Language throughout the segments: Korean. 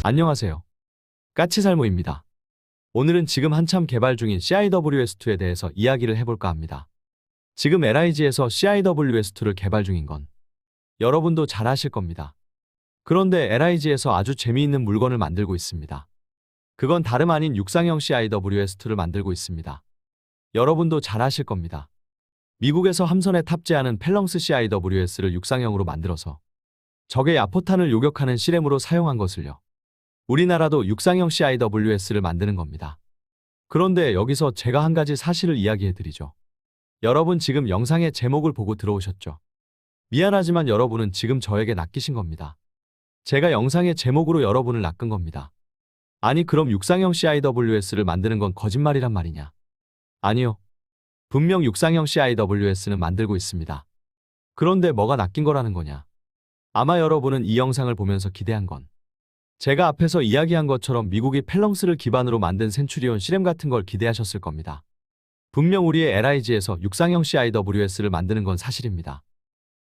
안녕하세요. 까치살모입니다. 오늘은 지금 한참 개발 중인 CIWS2에 대해서 이야기를 해볼까 합니다. 지금 LIG에서 CIWS2를 개발 중인 건 여러분도 잘 아실 겁니다. 그런데 LIG에서 아주 재미있는 물건을 만들고 있습니다. 그건 다름 아닌 육상형 CIWS2를 만들고 있습니다. 여러분도 잘 아실 겁니다. 미국에서 함선에 탑재하는 펠렁스 CIWS를 육상형으로 만들어서 적의 야포탄을 요격하는 시램으로 사용한 것을요. 우리나라도 육상형 CIWS를 만드는 겁니다. 그런데 여기서 제가 한 가지 사실을 이야기해드리죠. 여러분 지금 영상의 제목을 보고 들어오셨죠? 미안하지만 여러분은 지금 저에게 낚이신 겁니다. 제가 영상의 제목으로 여러분을 낚은 겁니다. 아니 그럼 육상형 CIWS를 만드는 건 거짓말이란 말이냐? 아니요. 분명 육상형 CIWS는 만들고 있습니다. 그런데 뭐가 낚인 거라는 거냐? 아마 여러분은 이 영상을 보면서 기대한 건 제가 앞에서 이야기한 것처럼 미국이 펠렁스를 기반으로 만든 센츄리온 시램 같은 걸 기대하셨을 겁니다. 분명 우리의 LIG에서 육상형 CIWS를 만드는 건 사실입니다.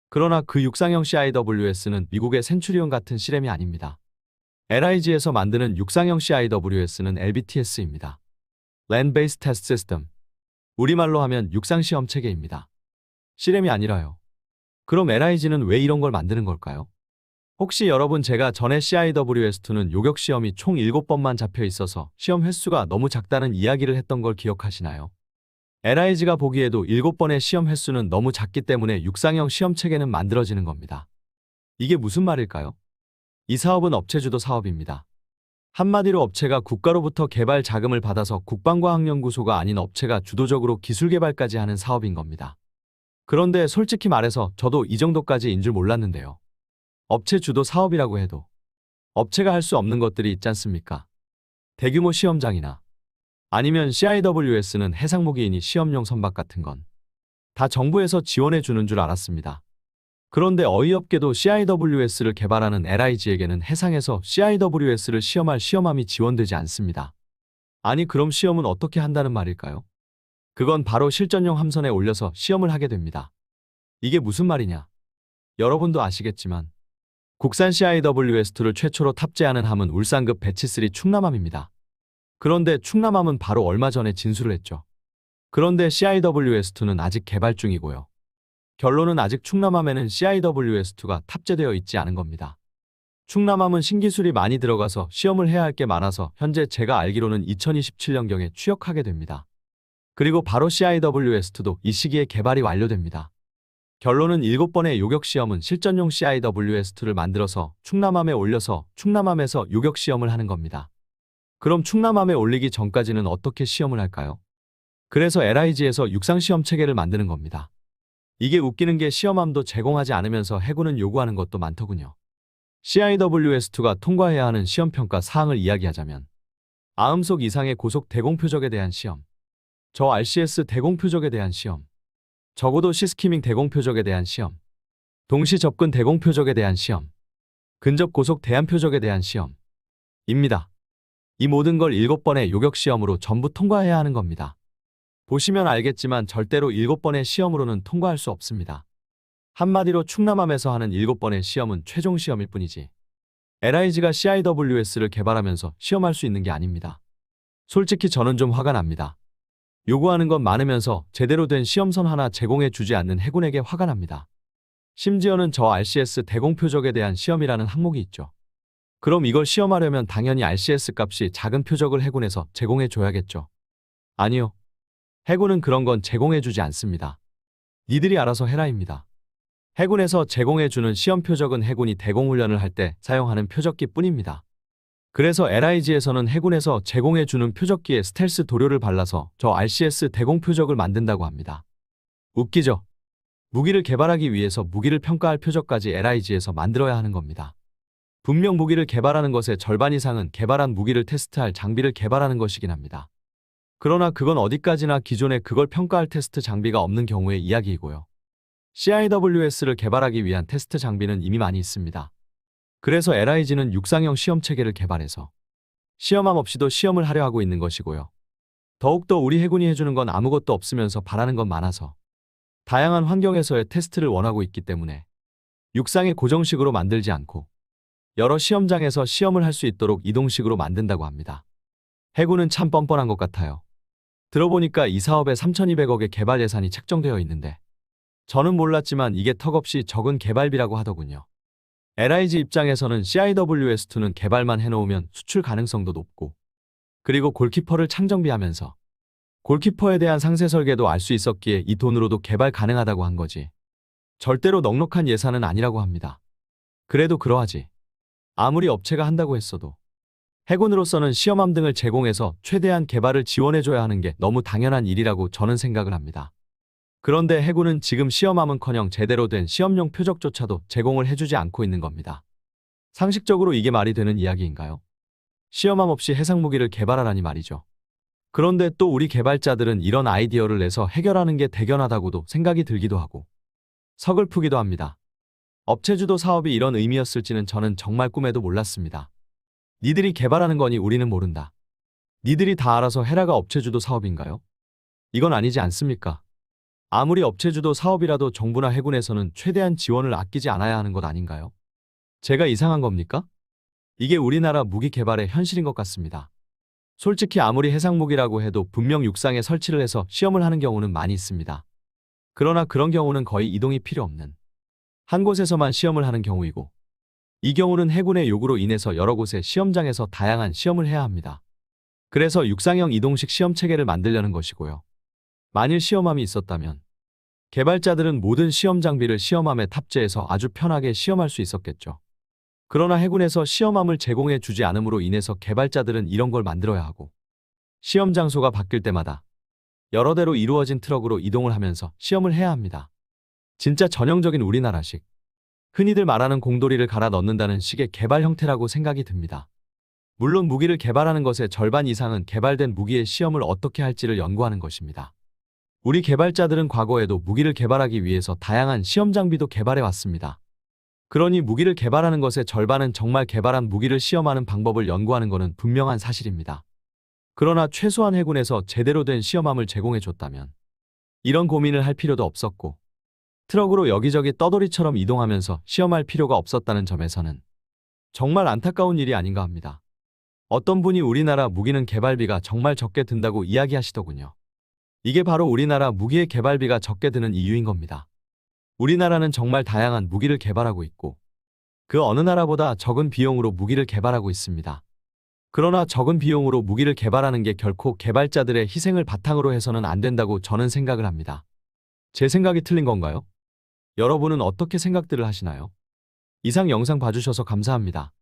그러나 그 육상형 CIWS는 미국의 센츄리온 같은 시램이 아닙니다. LIG에서 만드는 육상형 CIWS는 LBTS입니다. Land Based Test System. 우리말로 하면 육상시험 체계입니다. 시램이 아니라요. 그럼 LIG는 왜 이런 걸 만드는 걸까요? 혹시 여러분 제가 전에 CIWS2는 요격시험이 총 7번만 잡혀 있어서 시험 횟수가 너무 작다는 이야기를 했던 걸 기억하시나요? LIG가 보기에도 7번의 시험 횟수는 너무 작기 때문에 육상형 시험 체계는 만들어지는 겁니다. 이게 무슨 말일까요? 이 사업은 업체주도 사업입니다. 한마디로 업체가 국가로부터 개발 자금을 받아서 국방과학연구소가 아닌 업체가 주도적으로 기술 개발까지 하는 사업인 겁니다. 그런데 솔직히 말해서 저도 이 정도까지인 줄 몰랐는데요. 업체 주도 사업이라고 해도 업체가 할 수 없는 것들이 있지 않습니까? 대규모 시험장이나 아니면 CIWS는 해상무기이니 시험용 선박 같은 건 다 정부에서 지원해 주는 줄 알았습니다. 그런데 어이없게도 CIWS를 개발하는 LIG에게는 해상에서 CIWS를 시험할 시험함이 지원되지 않습니다. 아니 그럼 시험은 어떻게 한다는 말일까요? 그건 바로 실전용 함선에 올려서 시험을 하게 됩니다. 이게 무슨 말이냐? 여러분도 아시겠지만 국산 CIWS2를 최초로 탑재하는 함은 울산급 배치3 충남함입니다. 그런데 충남함은 바로 얼마 전에 진수를 했죠. 그런데 CIWS2는 아직 개발 중이고요. 결론은 아직 충남함에는 CIWS2가 탑재되어 있지 않은 겁니다. 충남함은 신기술이 많이 들어가서 시험을 해야 할 게 많아서 현재 제가 알기로는 2027년경에 취역하게 됩니다. 그리고 바로 CIWS2도 이 시기에 개발이 완료됩니다. 결론은 7번의 요격시험은 실전용 CIWS2를 만들어서 충남함에 올려서 충남함에서 요격시험을 하는 겁니다. 그럼 충남함에 올리기 전까지는 어떻게 시험을 할까요? 그래서 LIG에서 육상시험 체계를 만드는 겁니다. 이게 웃기는 게 시험함도 제공하지 않으면서 해군은 요구하는 것도 많더군요. CIWS2가 통과해야 하는 시험평가 사항을 이야기하자면 아음속 이상의 고속 대공표적에 대한 시험, 저 RCS 대공표적에 대한 시험, 적어도 시스키밍 대공표적에 대한 시험, 동시 접근 대공표적에 대한 시험, 근접 고속 대함표적에 대한 시험입니다. 이 모든 걸 7번의 요격시험으로 전부 통과해야 하는 겁니다. 보시면 알겠지만 절대로 7번의 시험으로는 통과할 수 없습니다. 한마디로 충남함에서 하는 7번의 시험은 최종 시험일 뿐이지 LIG가 CIWS를 개발하면서 시험할 수 있는 게 아닙니다. 솔직히 저는 좀 화가 납니다. 요구하는 건 많으면서 제대로 된 시험선 하나 제공해 주지 않는 해군에게 화가 납니다. 심지어는 저 RCS 대공표적에 대한 시험이라는 항목이 있죠. 그럼 이걸 시험하려면 당연히 RCS 값이 작은 표적을 해군에서 제공해 줘야겠죠. 아니요. 해군은 그런 건 제공해 주지 않습니다. 니들이 알아서 해라입니다. 해군에서 제공해 주는 시험 표적은 해군이 대공훈련을 할 때 사용하는 표적기 뿐입니다. 그래서 LIG에서는 해군에서 제공해 주는 표적기에 스텔스 도료를 발라서 저 RCS 대공표적을 만든다고 합니다. 웃기죠? 무기를 개발하기 위해서 무기를 평가할 표적까지 LIG에서 만들어야 하는 겁니다. 분명 무기를 개발하는 것의 절반 이상은 개발한 무기를 테스트할 장비를 개발하는 것이긴 합니다. 그러나 그건 어디까지나 기존에 그걸 평가할 테스트 장비가 없는 경우의 이야기이고요. CIWS를 개발하기 위한 테스트 장비는 이미 많이 있습니다. 그래서 LIG는 육상형 시험 체계를 개발해서 시험함 없이도 시험을 하려 하고 있는 것이고요. 더욱더 우리 해군이 해주는 건 아무것도 없으면서 바라는 건 많아서 다양한 환경에서의 테스트를 원하고 있기 때문에 육상에 고정식으로 만들지 않고 여러 시험장에서 시험을 할 수 있도록 이동식으로 만든다고 합니다. 해군은 참 뻔뻔한 것 같아요. 들어보니까 이 사업에 3,200억의 개발 예산이 책정되어 있는데 저는 몰랐지만 이게 턱없이 적은 개발비라고 하더군요. LIG 입장에서는 CIWS2는 개발만 해놓으면 수출 가능성도 높고 그리고 골키퍼를 창정비하면서 골키퍼에 대한 상세 설계도 알 수 있었기에 이 돈으로도 개발 가능하다고 한 거지. 절대로 넉넉한 예산은 아니라고 합니다. 그래도 그러하지. 아무리 업체가 한다고 했어도 해군으로서는 시험함 등을 제공해서 최대한 개발을 지원해줘야 하는 게 너무 당연한 일이라고 저는 생각을 합니다. 그런데 해군은 지금 시험함은커녕 제대로 된 시험용 표적조차도 제공을 해주지 않고 있는 겁니다. 상식적으로 이게 말이 되는 이야기인가요? 시험함 없이 해상무기를 개발하라니 말이죠. 그런데 또 우리 개발자들은 이런 아이디어를 내서 해결하는 게 대견하다고도 생각이 들기도 하고 서글프기도 합니다. 업체 주도 사업이 이런 의미였을지는 저는 정말 꿈에도 몰랐습니다. 니들이 개발하는 거니 우리는 모른다. 니들이 다 알아서 해라가 업체 주도 사업인가요? 이건 아니지 않습니까? 아무리 업체 주도 사업이라도 정부나 해군에서는 최대한 지원을 아끼지 않아야 하는 것 아닌가요? 제가 이상한 겁니까? 이게 우리나라 무기 개발의 현실인 것 같습니다. 솔직히 아무리 해상무기라고 해도 분명 육상에 설치를 해서 시험을 하는 경우는 많이 있습니다. 그러나 그런 경우는 거의 이동이 필요 없는 한 곳에서만 시험을 하는 경우이고 이 경우는 해군의 요구로 인해서 여러 곳의 시험장에서 다양한 시험을 해야 합니다. 그래서 육상형 이동식 시험 체계를 만들려는 것이고요. 만일 시험함이 있었다면 개발자들은 모든 시험 장비를 시험함에 탑재해서 아주 편하게 시험할 수 있었겠죠. 그러나 해군에서 시험함을 제공해 주지 않음으로 인해서 개발자들은 이런 걸 만들어야 하고 시험 장소가 바뀔 때마다 여러 대로 이루어진 트럭으로 이동을 하면서 시험을 해야 합니다. 진짜 전형적인 우리나라식 흔히들 말하는 공돌이를 갈아 넣는다는 식의 개발 형태라고 생각이 듭니다. 물론 무기를 개발하는 것의 절반 이상은 개발된 무기의 시험을 어떻게 할지를 연구하는 것입니다. 우리 개발자들은 과거에도 무기를 개발하기 위해서 다양한 시험 장비도 개발해 왔습니다. 그러니 무기를 개발하는 것의 절반은 정말 개발한 무기를 시험하는 방법을 연구하는 것은 분명한 사실입니다. 그러나 최소한 해군에서 제대로 된 시험함을 제공해 줬다면 이런 고민을 할 필요도 없었고 트럭으로 여기저기 떠돌이처럼 이동하면서 시험할 필요가 없었다는 점에서는 정말 안타까운 일이 아닌가 합니다. 어떤 분이 우리나라 무기는 개발비가 정말 적게 든다고 이야기하시더군요. 이게 바로 우리나라 무기의 개발비가 적게 드는 이유인 겁니다. 우리나라는 정말 다양한 무기를 개발하고 있고 그 어느 나라보다 적은 비용으로 무기를 개발하고 있습니다. 그러나 적은 비용으로 무기를 개발하는 게 결코 개발자들의 희생을 바탕으로 해서는 안 된다고 저는 생각을 합니다. 제 생각이 틀린 건가요? 여러분은 어떻게 생각들을 하시나요? 이상 영상 봐주셔서 감사합니다.